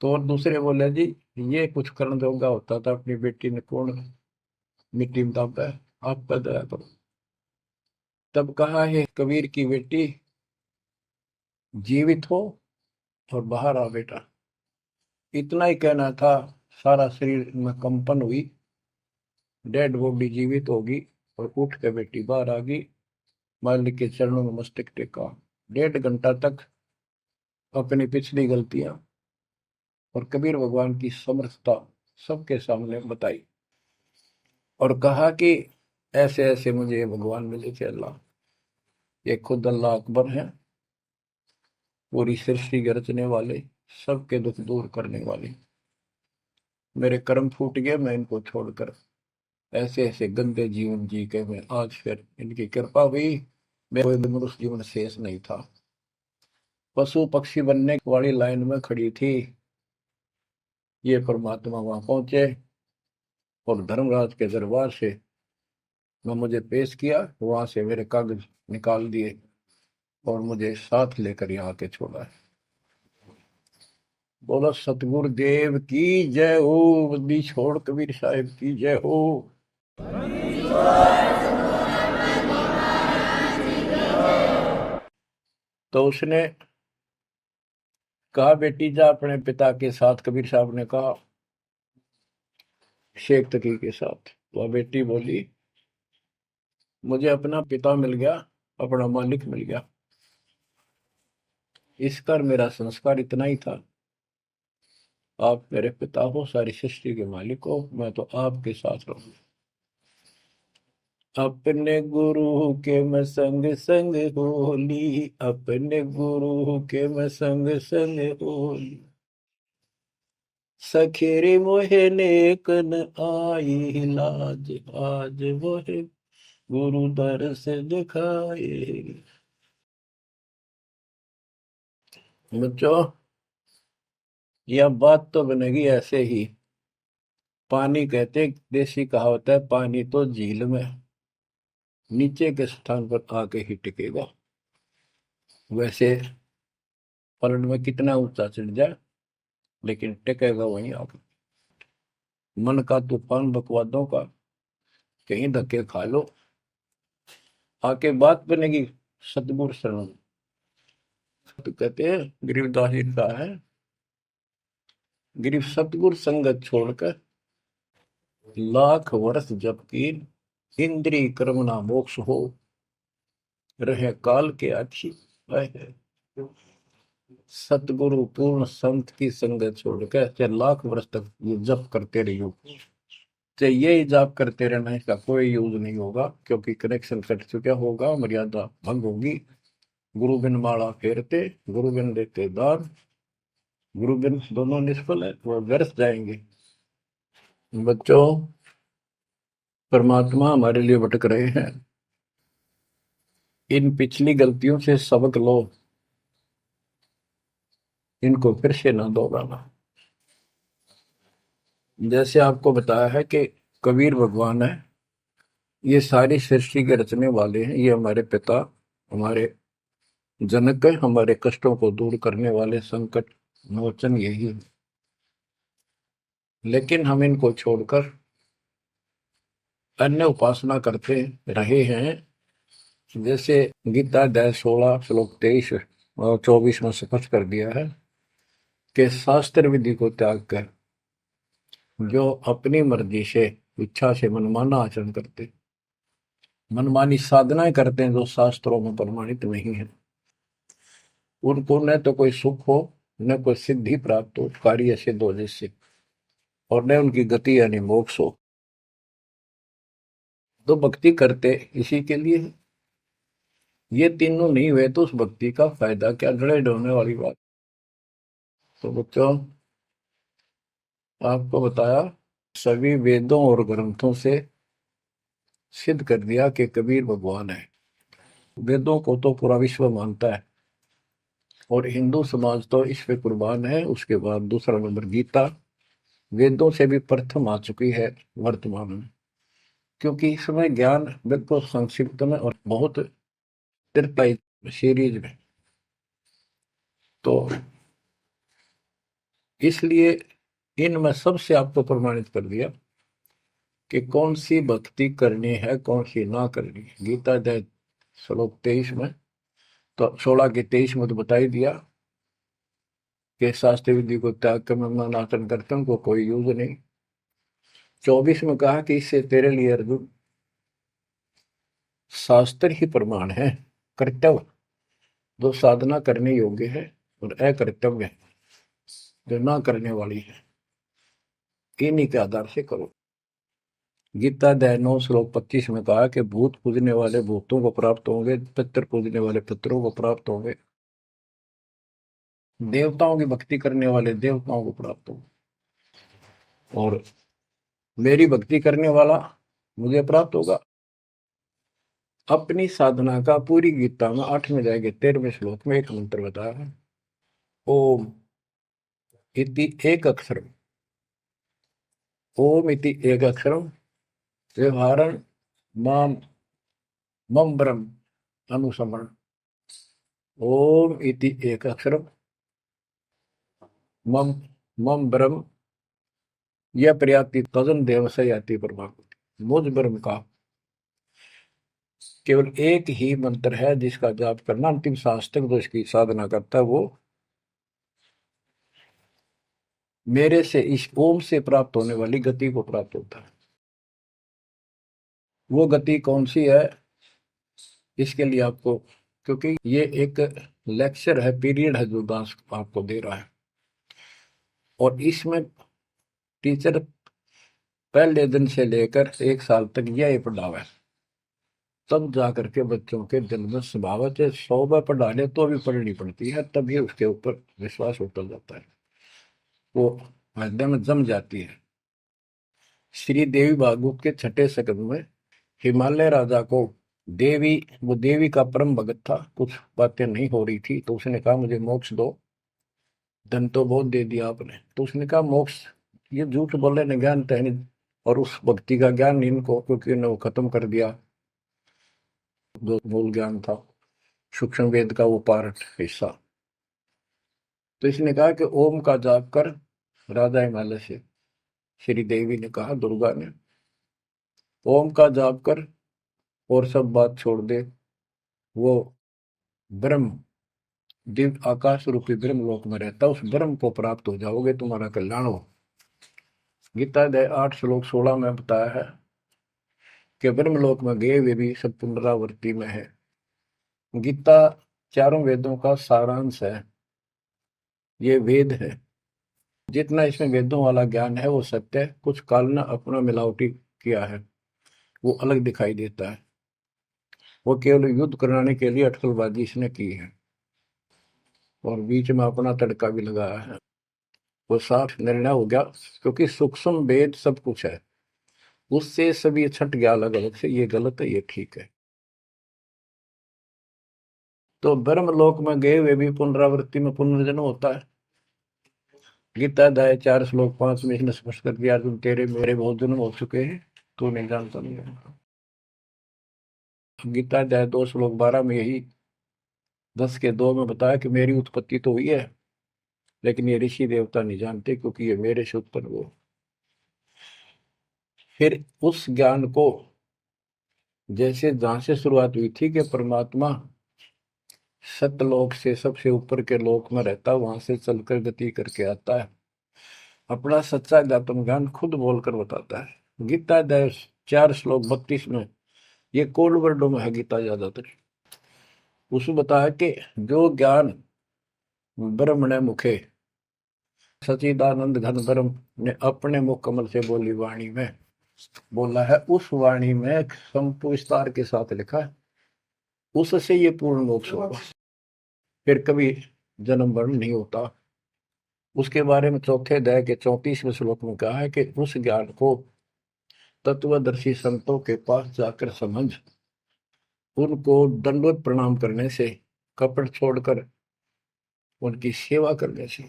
तो और दूसरे बोले, जी ये कुछ करने जोगा होता था, अपनी बेटी ने कौन मिट्टी में दाबा है, आपका दया करो। तब कहा, है कबीर की बेटी, जीवित हो और बाहर आ बेटा। इतना ही कहना था। सारा शरीर में कंपन हुई, डेड बॉडी जीवित होगी और उठ के बेटी बाहर आ गई। मालिक के चरणों में मस्तक टेका। 1.5 घंटा तक अपनी पिछली गलतियां और कबीर भगवान की समर्थता सबके सामने बताई और कहा कि ऐसे ऐसे मुझे ये भगवान मिले थे अल्लाह। ये खुद अल्लाह अकबर हैं, पूरी सृष्टि के रचने वाले, सबके दुख दूर करने वाले। मेरे कर्म फूट गए, मैं इनको छोड़कर ऐसे ऐसे गंदे जीवन जी के मैं आज फिर इनकी कृपा हुई, मेरा कोई मनुष्य जीवन शेष नहीं था। पशु पक्षी बनने वाली लाइन में खड़ी थी, ये परमात्मा वहां पहुंचे और धर्मराज के दरबार से मैं मुझे पेश किया, वहां से मेरे कागज निकाल दिए और मुझे साथ लेकर यहाँ आके छोड़ा है। बोलो सतगुरु देव की जय हो, बंदी छोड़ कबीर साहिब की जय हो। तो उसने कहा बेटी जा अपने पिता के साथ, कबीर साहब ने कहा शेख तकी के साथ। वह बेटी बोली मुझे अपना पिता मिल गया, अपना मालिक मिल गया, इस कर मेरा संस्कार इतना ही था। आप मेरे पिता हो, सारी सृष्टि के मालिक हो, मैं तो आपके साथ रहूं। अपने गुरु के मैं संग संग होली, अपने गुरु के मैं संग संग होली। सखेरे मोहे नेकन आई लाज, आज मोहे गुरु दर से दिखाए। बच्चों यह बात तो बनेगी ऐसे ही। पानी कहते, देसी कहावत है, पानी तो झील में नीचे के स्थान पर आके ही टिकेगा। वैसे पलट में कितना ऊंचा चढ़ जाए लेकिन टिकेगा वहीं आके। मन का तूफान बकवादों का, कहीं धक्के खा लो, आके बात बनेगी सतगुरु शरण। तो कहते हैं गरीबदास जी का है, गरीब सतगुरु संगत छोड़कर लाख वर्ष जबकि इंद्रिय कर्म ना मोक्ष हो, रहे काल के आखी। सतगुरु पूर्ण संत की संगत छोड़कर चाहे लाख वर्ष तक ये जप करते रहियो, चाहे ये जाप करते रहना, इसका कोई यूज नहीं होगा, क्योंकि कनेक्शन कट चुका होगा, मर्यादा भंग होगी। गुरु बिन माला फेरते, गुरु बिन देते दान, गुरु बिन दोनों निष्फल है, वो व्यर्थ जाएंगे। बच्चों परमात्मा हमारे लिए भटक रहे हैं, इन पिछली गलतियों से सबक लो, इनको फिर से ना दोहराना। जैसे आपको बताया है कि कबीर भगवान है, ये सारी सृष्टि के रचने वाले हैं, ये हमारे पिता, हमारे जनक है, हमारे कष्टों को दूर करने वाले संकट मोचन यही है। लेकिन हम इनको छोड़कर अन्य उपासना करते रहे हैं। जैसे गीता अध्याय 16 श्लोक 23 और 24 में स्पष्ट कर दिया है कि शास्त्र विधि को त्याग कर जो अपनी मर्जी से इच्छा से मनमाना आचरण करते, मनमानी साधनाएं करते हैं जो शास्त्रों में प्रमाणित नहीं है, उनको न तो कोई सुख हो, न कोई सिद्धि प्राप्त हो, कार्य सिद्ध हो जिससे, और न उनकी गति यानी मोक्ष हो। तो भक्ति करते इसी के लिए है। ये तीनों नहीं हुए तो उस भक्ति का फायदा क्या, जड़े ढोने वाली बात। तो बच्चों आपको बताया, सभी वेदों और ग्रंथों से सिद्ध कर दिया कि कबीर भगवान है। वेदों को तो पूरा विश्व मानता है और हिंदू समाज तो इस पे कुर्बान है। उसके बाद दूसरा नंबर गीता, वेदों से भी प्रथम आ चुकी है वर्तमान में, क्योंकि इसमें ज्ञान बिल्कुल संक्षिप्त में और बहुत तिरपाई सीरीज में, तो इसलिए इनमें सबसे आपको प्रमाणित कर दिया कि कौन सी भक्ति करनी है, कौन सी ना करनी है। गीता अध्याय श्लोक 23 में तो 16 के 23 में तो बता ही दिया कि शास्त्र विधि को त्याग कर मैं अनाटन करता हूँ, को कोई यूज नहीं। 24 में कहा कि इससे तेरे लिए अर्जुन शास्त्र ही प्रमाण है, कर्तव्य जो साधना करने योग्य है और अकर्तव्य जो ना करने वाली है, इन्हीं के आधार से करो। गीता अध्याय 9 श्लोक 25 में कहा कि भूत पूजने वाले भूतों को प्राप्त होंगे, पितर पूजने वाले पितरों को प्राप्त होंगे, देवताओं की भक्ति करने वाले देवताओं को प्राप्त होंगे, और मेरी भक्ति करने वाला मुझे प्राप्त होगा। अपनी साधना का पूरी गीता में 8वें अध्याय के 13वें श्लोक में एक मंत्र बताया है, ओम इति एक अक्षरम, ओम इति एक अक्षरम व्यवहारण माम मम ब्रह्म अनुसमरण। ओम इति एक अक्षरम मम मम ब्रह्म यह प्रयाति तजन देव से याति परमात्मा। मुझ ब्रह्म का केवल एक ही मंत्र है जिसका जाप करना अंतिम सांस तक जो इसकी साधना करता है वो मेरे से इस ओम से प्राप्त होने वाली गति को प्राप्त होता है। वो गति कौन सी है, इसके लिए आपको, क्योंकि ये एक लेक्चर है, पीरियड है जो दास आपको दे रहा है, और इसमें टीचर पहले दिन से लेकर 1 साल तक यह पढ़ावा है, तब जाकर के बच्चों के दिल में स्वभावत है 100 बार पढ़ा ले तो भी पढ़नी पड़ती है, तभी उसके ऊपर विश्वास उतर जाता है, वो हृदय में जम जाती है। श्री देवी भागवत के 6ठे स्कंद में हिमालय राजा को देवी, वो देवी का परम भगत था, कुछ बातें नहीं हो रही थी, तो उसने कहा मुझे मोक्ष दो, धन तो बहुत दे दिया आपने, तो उसने कहा मोक्ष, ये झूठ बोले ने ज्ञान तो है नहीं, और उस भक्ति का ज्ञान इनको, क्योंकि इन्होंने वो खत्म कर दिया जो मूल ज्ञान था, सूक्ष्म वेद का वो पार्ट हिस्सा। तो इसने कहा कि ओम का जाप कर, राजा हिमालय से श्री देवी ने कहा, दुर्गा ने, ओम का जाप कर और सब बात छोड़ दे, वो ब्रह्म दिव्य आकाश रूपी ब्रह्म लोक में रहता, उस ब्रह्म को प्राप्त हो जाओगे, तुम्हारा कल्याण हो। गीता अध्याय 8 श्लोक 16 में बताया है कि ब्रह्म लोक में गए वे भी सब पुनरावृत्ति में है। गीता चारों वेदों का सारांश है, ये वेद है, जितना इसमें वेदों वाला ज्ञान है वो सत्य है, कुछ काल ने अपना मिलावटी किया है, वो अलग दिखाई देता है, वो केवल युद्ध कराने के लिए अटकलबाजी इसने की है, और बीच में अपना तड़का भी लगाया है, वो साफ निर्णय हो गया, क्योंकि सूक्ष्म वेद सब कुछ है, उससे सभी छट गया अलग अलग से, ये गलत है ये ठीक है। तो ब्रह्म लोक में गए हुए भी पुनरावृत्ति में पुनर्जन्म होता है। गीता अध्याय 4 श्लोक 5 में इसने स्पष्ट कर दिया, तुम तेरे मेरे बहुत जन्म हो चुके हैं, तू नहीं जानता नहीं है। गीता अध्याय 2 श्लोक 12 में यही 10 के 2 में बताया कि मेरी उत्पत्ति तो हुई है, लेकिन ये ऋषि देवता नहीं जानते, क्योंकि ये मेरे से उत्पन्न हुए। फिर उस ज्ञान को, जैसे जहां से शुरुआत हुई थी कि परमात्मा सतलोक से सबसे ऊपर के लोक में रहता, वहां से चलकर गति करके आता है, अपना सच्चा ज्ञातम ज्ञान खुद बोलकर बताता है। गीता अध्याय 4 श्लोक 32 में, ये कोड वर्डों में है गीता ज्यादातर, उसमें बताया कि जो ज्ञान ब्रह्मणे मुखे सचिदानंद घन ब्रह्म ने अपने मुख कमल से बोली वाणी में बोला है, उस वाणी में संपुष्टार के साथ लिखा है, उससे ये पूर्ण मोक्ष होगा, फिर कभी जन्म मरण नहीं होता। उसके बारे में चौथे अध्याय के 34वें श्लोक में कहा है कि उस ज्ञान को तत्वदर्शी संतों के पास जाकर समझ, उनको दंडवत प्रणाम करने से, कपट छोड़कर उनकी सेवा करने से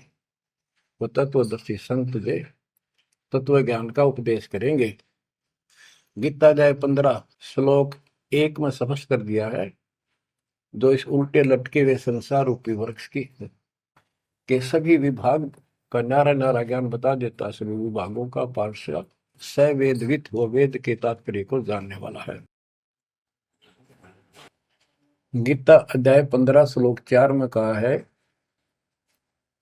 वो तत्वदर्शी संत जे तत्व ज्ञान का उपदेश करेंगे। गीता अध्याय 15 श्लोक 1 में स्पष्ट कर दिया है, जो इस उल्टे लटके हुए संसार रूपी वृक्ष की के सभी विभाग का नारा नारा ज्ञान बता देता, सभी विभागों का पार्षद सवेदवित वो वेद के तात्पर्य को जानने वाला है। गीता अध्याय 15 श्लोक 4 में कहा है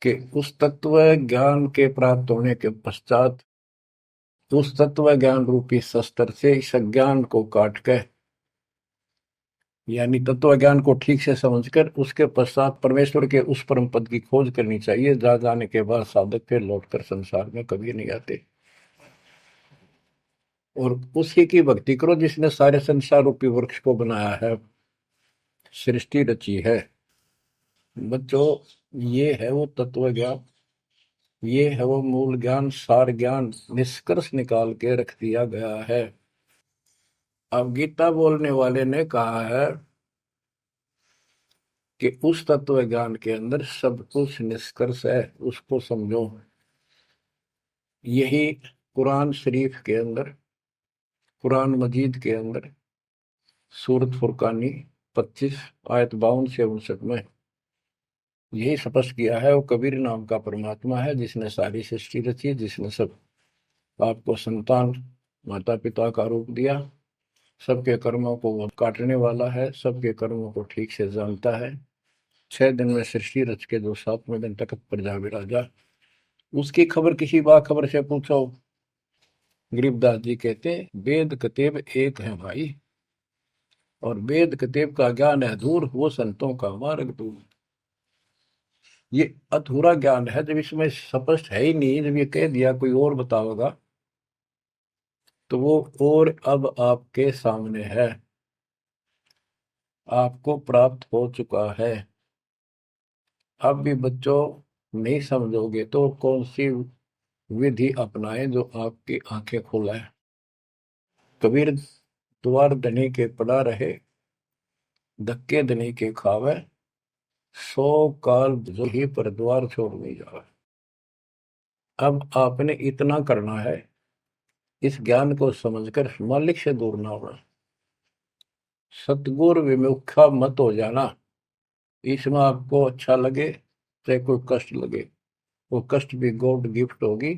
कि उस तत्व ज्ञान के प्राप्त होने के पश्चात उस तत्व ज्ञान रूपी शस्त्र से इस अज्ञान को काट कर, यानी तत्व ज्ञान को ठीक से समझकर उसके पश्चात परमेश्वर के उस परम पद की खोज करनी चाहिए, जहां जाने के बाद साधक फिर लौटकर संसार में कभी नहीं आते। और उसी की भक्ति करो जिसने सारे संसार रूपी वृक्ष को बनाया है, सृष्टि रची है। बच्चों, ये है वो तत्व ज्ञान, ये है वो मूल ज्ञान, सार ज्ञान निष्कर्ष निकाल के रख दिया गया है। अब गीता बोलने वाले ने कहा है कि उस तत्व ज्ञान के अंदर सब कुछ निष्कर्ष है, उसको समझो। यही कुरान शरीफ के अंदर, कुरान मजीद के अंदर सूरत फुरकानी 25 आयत 52 से 59 में यही स्पष्ट किया है। वो कबीर नाम का परमात्मा है जिसने सारी सृष्टि रची, जिसने सब आपको संतान माता पिता का रूप दिया, सबके कर्मों को वो काटने वाला है, सबके कर्मों को ठीक से जानता है। 6 दिन में सृष्टि रच के जो 7वें दिन तक प्रजा विराजा, उसकी खबर किसी बाखबर से पूछो। गरीबदास जी कहते वेद कतेब एक है भाई, और वेद कतेब का ज्ञान है दूर, वो संतों का मार्ग दूर। ये अधूरा ज्ञान है, जब इसमें स्पष्ट है ही नहीं, जब ये कह दिया कोई और बताओगा तो वो और अब आपके सामने है, आपको प्राप्त हो चुका है। अब भी बच्चों नहीं समझोगे तो कौन सी विधि अपनाएं जो आपकी आंखें खोले। कबीर द्वार धनी के पड़ा रहे, धक्के धनी के खावे, 100 काल जो ही पर द्वार छोड़ नहीं जावे। अब आपने इतना करना है, इस ज्ञान को समझकर मालिक से दूर ना होना, सतगुरु विमुखा मत हो जाना। इसमें आपको अच्छा लगे चाहे कोई कष्ट लगे, वो कष्ट भी गॉड गिफ्ट होगी।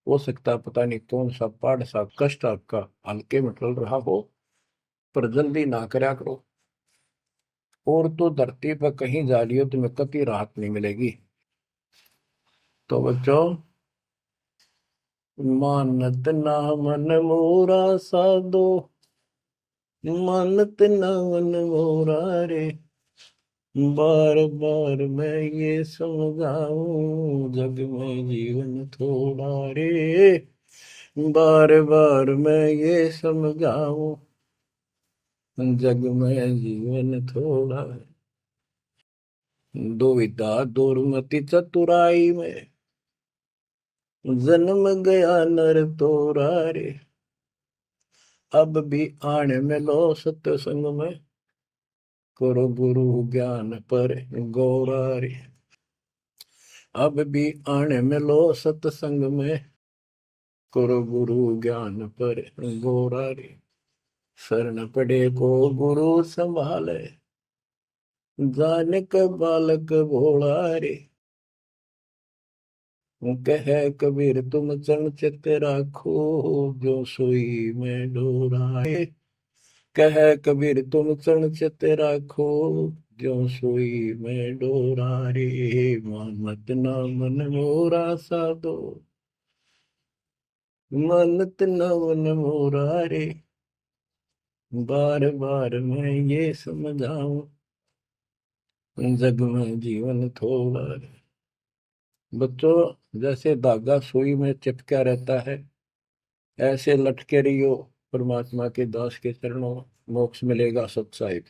हो सकता है पता नहीं कौन सा पाड़ सा कष्ट आपका हल्के में टल रहा हो, पर जल्दी ना करया करो। और तो धरती पर कहीं जा रही हो तुम्हें कभी राहत नहीं मिलेगी। तो बच्चों, मानत ना मन मोरा साधो, मानत ना मन मोरा रे, बार बार मैं ये समझाऊं जग में जीवन थोड़ा रे, बार बार मैं ये समझाऊं जग में जीवन थोड़ा है। दुविधा दुर्मति चतुराई में जन्म गया नर तोरा रे, अब भी आने में लो सत्संग में, करो गुरु ज्ञान पर गौरा रे। अब भी आने में लो सत्संग में, करो गुरु ज्ञान पर गौरा रे। शरण पड़े को गुरु संभाले, जाने का बालक भोला रे। कह कबीर तुम चरण चित राखो, जो सोई में डोराए। कह कबीर तुम चरण चित राखो, जो सोई में डोरा रे। मानत ना मन मोरा साधो, मानत ना मन मोरा रे, बार बार मैं ये समझाऊं जग में जीवन थोड़ा रे। बच्चों, जैसे धागा सुई में चिपका रहता है, ऐसे लटके रहियो परमात्मा के दास के चरणों, मोक्ष मिलेगा सत साहिब।